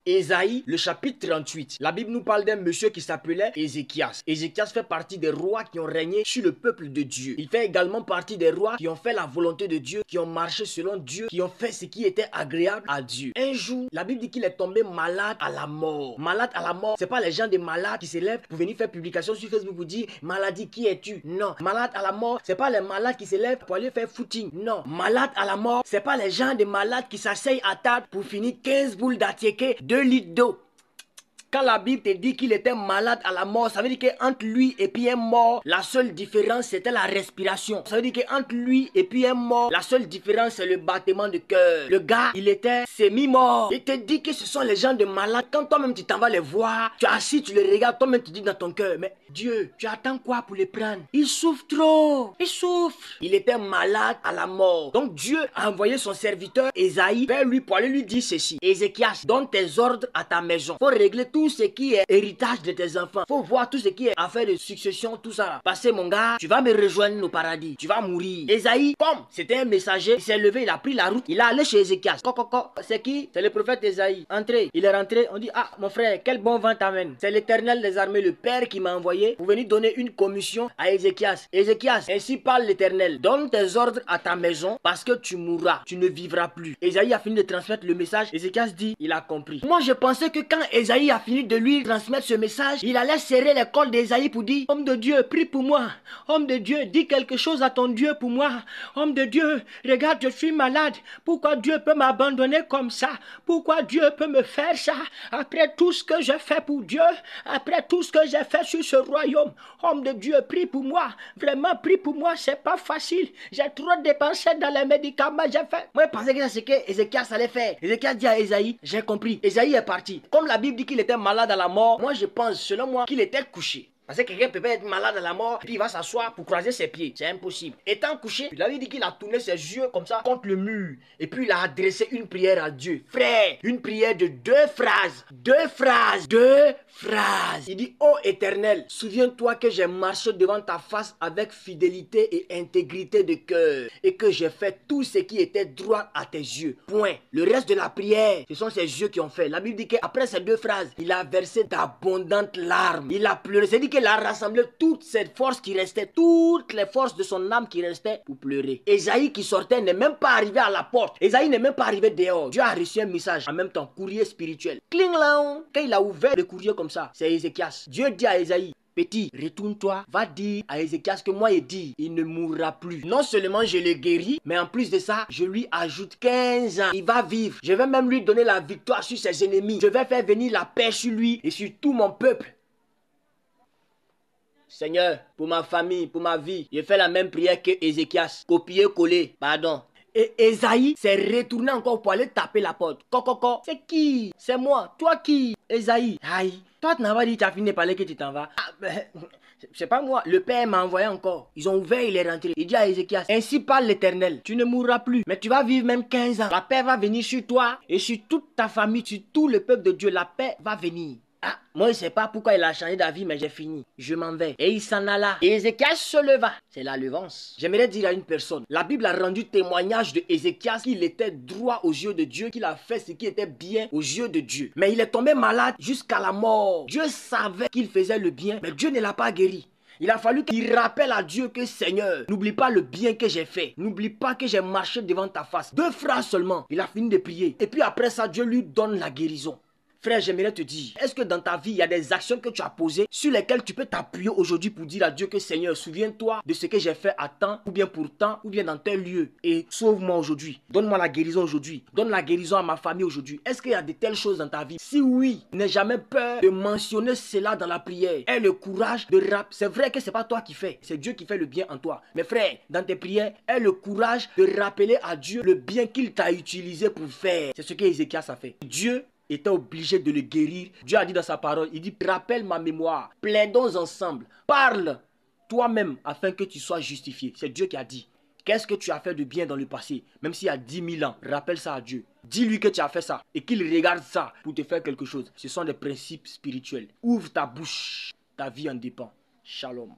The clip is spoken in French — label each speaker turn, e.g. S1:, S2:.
S1: Ésaïe, le chapitre 38. La Bible nous parle d'un monsieur qui s'appelait Ézéchias. Ézéchias fait partie des rois qui ont régné sur le peuple de Dieu. Il fait également partie des rois qui ont fait la volonté de Dieu, qui ont marché selon Dieu, qui ont fait ce qui était agréable à Dieu. Un jour, la Bible dit qu'il est tombé malade à la mort. Malade à la mort, c'est pas les gens des malades qui s'élèvent pour venir faire publication sur Facebook pour dire maladie, qui es-tu? Non. Malade à la mort, c'est pas les malades qui s'élèvent pour aller faire footing. Non. Malade à la mort, c'est pas les gens des malades qui s'asseyent à table pour finir 15 boules d'attiéké, 2 litres d'eau. Quand la Bible te dit qu'il était malade à la mort, ça veut dire qu'entre lui et puis un mort, la seule différence c'était la respiration. Ça veut dire qu'entre lui et puis un mort, la seule différence c'est le battement de cœur. Le gars, il était semi-mort. Il te dit que ce sont les gens de malades. Quand toi-même tu t'en vas les voir, tu es assis, tu les regardes, toi-même tu dis dans ton cœur, mais Dieu, tu attends quoi pour les prendre? Il souffre trop. Il souffre. Il était malade à la mort. Donc Dieu a envoyé son serviteur Ésaïe vers lui pour aller lui dire ceci. Ézéchias, donne tes ordres à ta maison. Faut régler tout ce qui est héritage de tes enfants. Faut voir tout ce qui est affaire de succession, tout ça. Parce que mon gars, tu vas me rejoindre au paradis. Tu vas mourir. Ésaïe, comme c'était un messager, il s'est levé, il a pris la route. Il est allé chez Ézéchias. C'est qui? C'est le prophète Ésaïe. Entrez. Il est rentré. On dit, ah, mon frère, quel bon vent t'amène. C'est l'Éternel des armées, le Père qui m'a envoyé pour venir donner une commission à Ézéchias. Ézéchias, ainsi parle l'Éternel. Donne tes ordres à ta maison parce que tu mourras. Tu ne vivras plus. Ésaïe a fini de transmettre le message. Ézéchias dit, il a compris. Moi, je pensais que quand Ésaïe a fini de lui transmettre ce message, il allait serrer les cols d'Ésaïe pour dire, homme de Dieu, prie pour moi. Homme de Dieu, dis quelque chose à ton Dieu pour moi. Homme de Dieu, regarde, je suis malade. Pourquoi Dieu peut m'abandonner comme ça? Pourquoi Dieu peut me faire ça? Après tout ce que j'ai fait pour Dieu, après tout ce que j'ai fait sur ce royaume, homme de Dieu, prie pour moi. Vraiment, prie pour moi, c'est pas facile. J'ai trop dépensé dans les médicaments, j'ai fait. Moi, je pensais que c'est ce que Ézéchias allait faire. Ézéchias dit à Ésaïe, j'ai compris. Ésaïe est parti. Comme la Bible dit qu'il était malade à la mort, moi je pense, selon moi, qu'il était couché. Parce que quelqu'un peut pas être malade à la mort, puis il va s'asseoir pour croiser ses pieds. C'est impossible. Étant couché, il avait dit qu'il a tourné ses yeux comme ça contre le mur. Et puis il a adressé une prière à Dieu. Frère, une prière de 2 phrases. 2 phrases. 2 phrases. Il dit, ô Éternel, souviens-toi que j'ai marché devant ta face avec fidélité et intégrité de cœur. Et que j'ai fait tout ce qui était droit à tes yeux. Point. Le reste de la prière, ce sont ses yeux qui ont fait. La Bible dit qu'après ces 2 phrases, il a versé d'abondantes larmes. Il a pleuré. C'est dit qu'il a rassemblé toute cette force qui restait, toutes les forces de son âme qui restaient pour pleurer. Ésaïe qui sortait n'est même pas arrivé à la porte. Ésaïe n'est même pas arrivé dehors. Dieu a reçu un message en même temps, courrier spirituel. Cling là, quand il a ouvert le courrier comme ça, c'est Ézéchias. Dieu dit à Ésaïe, petit, retourne-toi, va dire à Ézéchias que moi il dit, il ne mourra plus. Non seulement je le guéris, mais en plus de ça, je lui ajoute 15 ans. Il va vivre. Je vais même lui donner la victoire sur ses ennemis. Je vais faire venir la paix sur lui et sur tout mon peuple. Seigneur, pour ma famille, pour ma vie, je fais la même prière que Ézéchias. Copier-coller, pardon. Et Ésaïe s'est retourné encore pour aller taper la porte. C'est qui? C'est moi. Toi qui? Ésaïe. Aïe. Toi, tu n'as pas dit, tu as fini de parler que tu t'en vas. Ah, ben, c'est pas moi. Le Père m'a envoyé encore. Ils ont ouvert, il est rentré. Il dit à Ézéchias, ainsi parle l'Éternel. Tu ne mourras plus, mais tu vas vivre même 15 ans. La paix va venir sur toi et sur toute ta famille, sur tout le peuple de Dieu. La paix va venir. Ah, moi je sais pas pourquoi il a changé d'avis, mais j'ai fini. Je m'en vais. Et il s'en alla. Et Ézéchias se leva. C'est la levance. J'aimerais dire à une personne, la Bible a rendu témoignage de Ézéchias qu'il était droit aux yeux de Dieu, qu'il a fait ce qui était bien aux yeux de Dieu. Mais il est tombé malade jusqu'à la mort. Dieu savait qu'il faisait le bien, mais Dieu ne l'a pas guéri. Il a fallu qu'il rappelle à Dieu que Seigneur, n'oublie pas le bien que j'ai fait. N'oublie pas que j'ai marché devant ta face. 2 phrases seulement. Il a fini de prier. Et puis après ça, Dieu lui donne la guérison. Frère, j'aimerais te dire, est-ce que dans ta vie, il y a des actions que tu as posées sur lesquelles tu peux t'appuyer aujourd'hui pour dire à Dieu que Seigneur, souviens-toi de ce que j'ai fait à temps, ou bien pour temps, ou bien dans tel lieu, et sauve-moi aujourd'hui. Donne-moi la guérison aujourd'hui. Donne la guérison à ma famille aujourd'hui. Est-ce qu'il y a de telles choses dans ta vie? Si oui, n'aie jamais peur de mentionner cela dans la prière. Aie le courage de rappeler. C'est vrai que c'est pas toi qui fais, c'est Dieu qui fait le bien en toi. Mais frère, dans tes prières, aie le courage de rappeler à Dieu le bien qu'il t'a utilisé pour faire. C'est ce que Ézéchias a fait. Dieu était obligé de le guérir. Dieu a dit dans sa parole, il dit, rappelle ma mémoire, plaidons ensemble, parle toi-même afin que tu sois justifié. C'est Dieu qui a dit. Qu'est-ce que tu as fait de bien dans le passé? Même s'il y a 10 000 ans, rappelle ça à Dieu. Dis-lui que tu as fait ça et qu'il regarde ça pour te faire quelque chose. Ce sont des principes spirituels. Ouvre ta bouche, ta vie en dépend. Shalom.